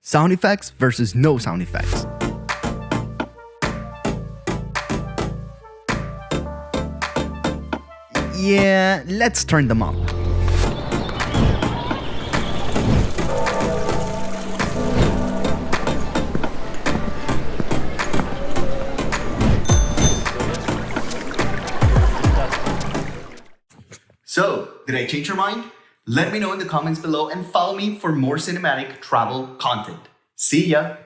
Sound effects versus no sound effects. Yeah, let's turn them up. So, did I change your mind? Let me know in the comments below and follow me for more cinematic travel content. See ya!